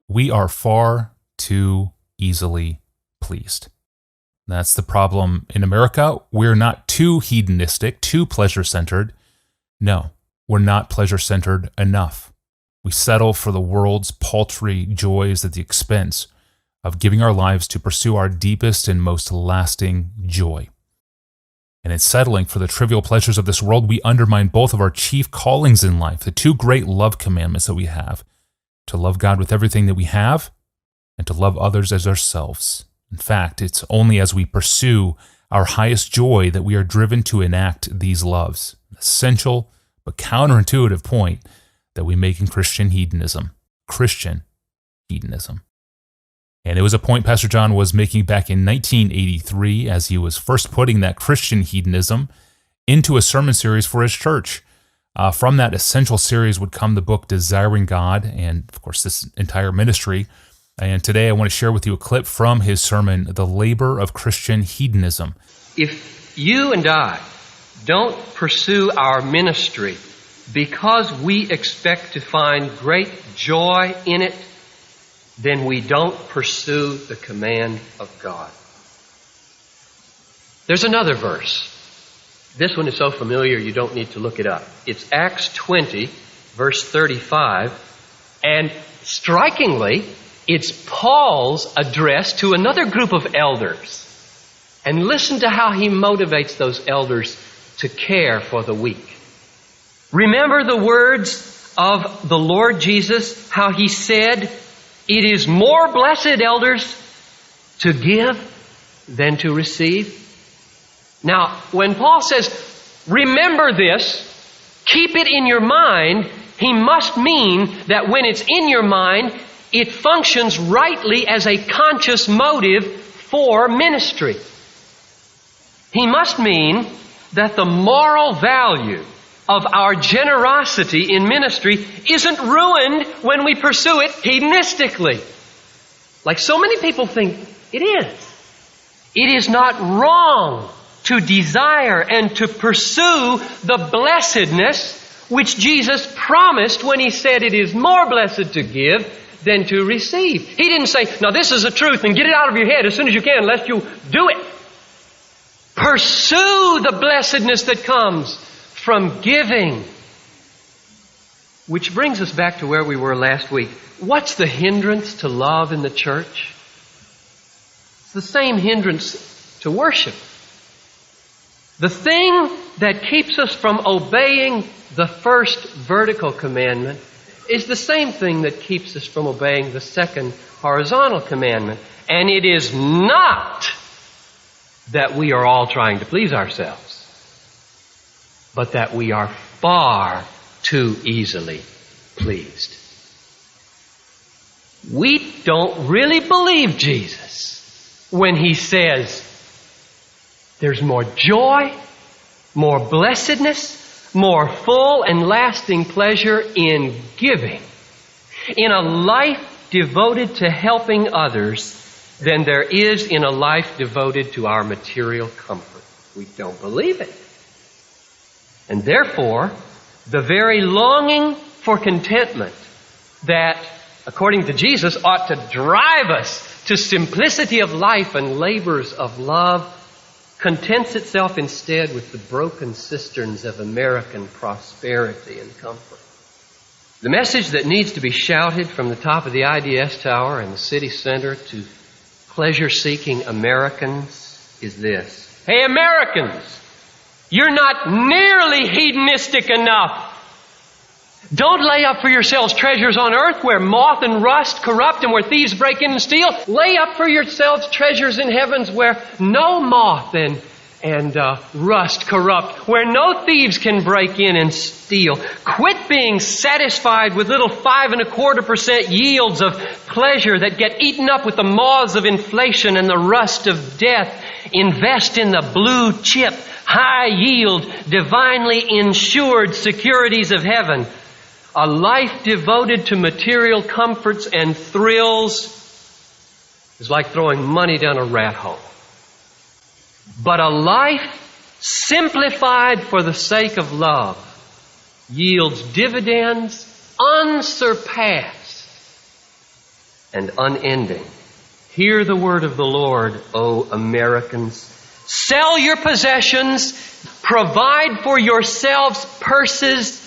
We are far too easily pleased. That's the problem in America. We're not too hedonistic, too pleasure-centered. No, we're not pleasure-centered enough. We settle for the world's paltry joys at the expense of giving our lives to pursue our deepest and most lasting joy. And in settling for the trivial pleasures of this world, we undermine both of our chief callings in life, the two great love commandments that we have, to love God with everything that we have and to love others as ourselves. In fact, it's only as we pursue our highest joy that we are driven to enact these loves. An essential but counterintuitive point that we make in Christian hedonism. Christian hedonism. And it was a point Pastor John was making back in 1983 as he was first putting that Christian hedonism into a sermon series for his church. From that essential series would come the book Desiring God and, of course, this entire ministry. And today I want to share with you a clip from his sermon, The Labor of Christian Hedonism. If you and I don't pursue our ministry because we expect to find great joy in it, then we don't pursue the command of God. There's another verse. This one is so familiar you don't need to look it up. It's Acts 20, verse 35, and strikingly, it's Paul's address to another group of elders. And listen to how he motivates those elders to care for the weak. Remember the words of the Lord Jesus, how he said, "It is more blessed, elders, to give than to receive." Now, when Paul says, remember this, keep it in your mind, he must mean that when it's in your mind, it functions rightly as a conscious motive for ministry. He must mean that the moral value of our generosity in ministry isn't ruined when we pursue it hedonistically. Like so many people think it is. It is not wrong to desire and to pursue the blessedness which Jesus promised when He said it is more blessed to give than to receive. He didn't say, now this is the truth and get it out of your head as soon as you can, lest you do it. Pursue the blessedness that comes from giving. Which brings us back to where we were last week. What's the hindrance to love in the church? It's the same hindrance to worship. The thing that keeps us from obeying the first vertical commandment is the same thing that keeps us from obeying the second horizontal commandment. And it is not that we are all trying to please ourselves, but that we are far too easily pleased. We don't really believe Jesus when He says there's more joy, more blessedness, more full and lasting pleasure in giving, in a life devoted to helping others, than there is in a life devoted to our material comfort. We don't believe it. And therefore, the very longing for contentment that, according to Jesus, ought to drive us to simplicity of life and labors of love contents itself instead with the broken cisterns of American prosperity and comfort. The message that needs to be shouted from the top of the IDS Tower and the city center to pleasure-seeking Americans is this. Hey, Americans, you're not nearly hedonistic enough. Don't lay up for yourselves treasures on earth where moth and rust corrupt and where thieves break in and steal. Lay up for yourselves treasures in heavens where no moth and rust corrupt, where no thieves can break in and steal. Quit being satisfied with little 5.25% yields of pleasure that get eaten up with the moths of inflation and the rust of death. Invest in the blue chip, high yield, divinely insured securities of heaven. A life devoted to material comforts and thrills is like throwing money down a rat hole. But a life simplified for the sake of love yields dividends unsurpassed and unending. Hear the word of the Lord, O Americans. Sell your possessions, provide for yourselves purses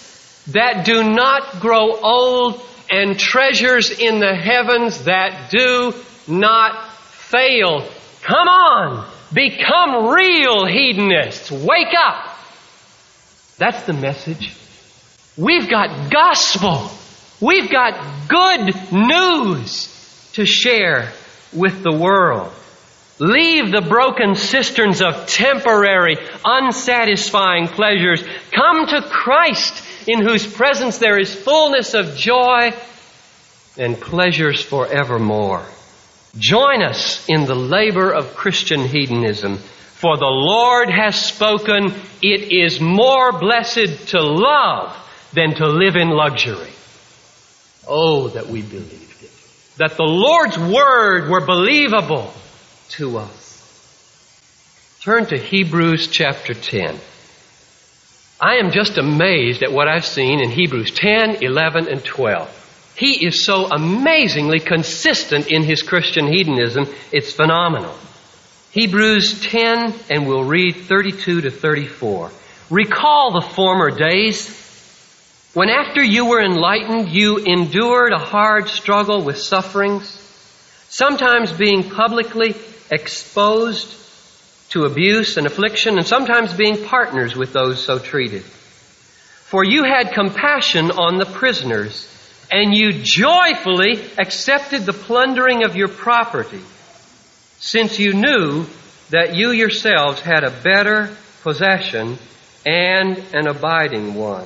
that do not grow old, and treasures in the heavens that do not fail. Come on, become real hedonists. Wake up. That's the message. We've got gospel. We've got good news to share with the world. Leave the broken cisterns of temporary, unsatisfying pleasures. Come to Christ, in whose presence there is fullness of joy and pleasures forevermore. Join us in the labor of Christian hedonism, for the Lord has spoken, it is more blessed to love than to live in luxury. Oh, that we believed it. That the Lord's word were believable to us. Turn to Hebrews chapter 10. I am just amazed at what I've seen in Hebrews 10, 11, and 12. He is so amazingly consistent in his Christian hedonism, it's phenomenal. Hebrews 10, and we'll read 32 to 34. Recall the former days when after you were enlightened, you endured a hard struggle with sufferings, sometimes being publicly exposed to abuse and affliction, and sometimes being partners with those so treated. For you had compassion on the prisoners, and you joyfully accepted the plundering of your property, since you knew that you yourselves had a better possession and an abiding one.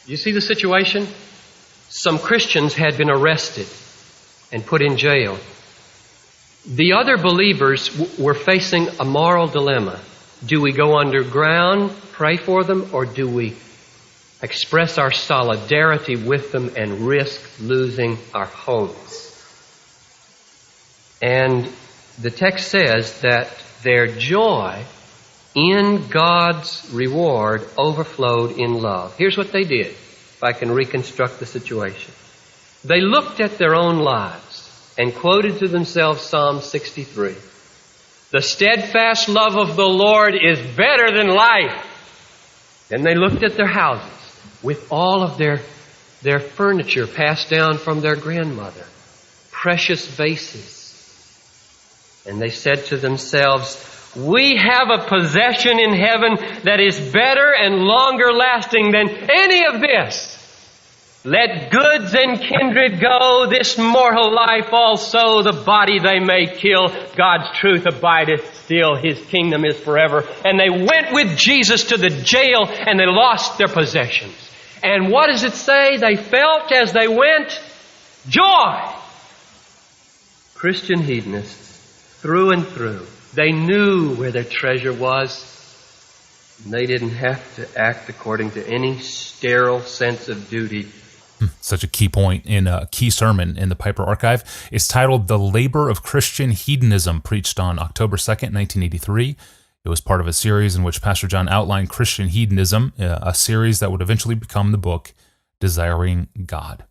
You see the situation? Some Christians had been arrested and put in jail. The other believers were facing a moral dilemma. Do we go underground, pray for them, or do we express our solidarity with them and risk losing our homes? And the text says that their joy in God's reward overflowed in love. Here's what they did, if I can reconstruct the situation. They looked at their own lives and quoted to themselves Psalm 63. The steadfast love of the Lord is better than life. Then they looked at their houses with all of their furniture passed down from their grandmother, precious vases. And they said to themselves, we have a possession in heaven that is better and longer lasting than any of this. Let goods and kindred go, this mortal life also, the body they may kill. God's truth abideth still, His kingdom is forever. And they went with Jesus to the jail and they lost their possessions. And what does it say? They felt as they went joy. Christian hedonists, through and through, they knew where their treasure was. And they didn't have to act according to any sterile sense of duty. Such a key point in a key sermon in the Piper Archive. It's titled The Labor of Christian Hedonism, preached on October 2nd, 1983. It was part of a series in which Pastor John outlined Christian hedonism, a series that would eventually become the book Desiring God.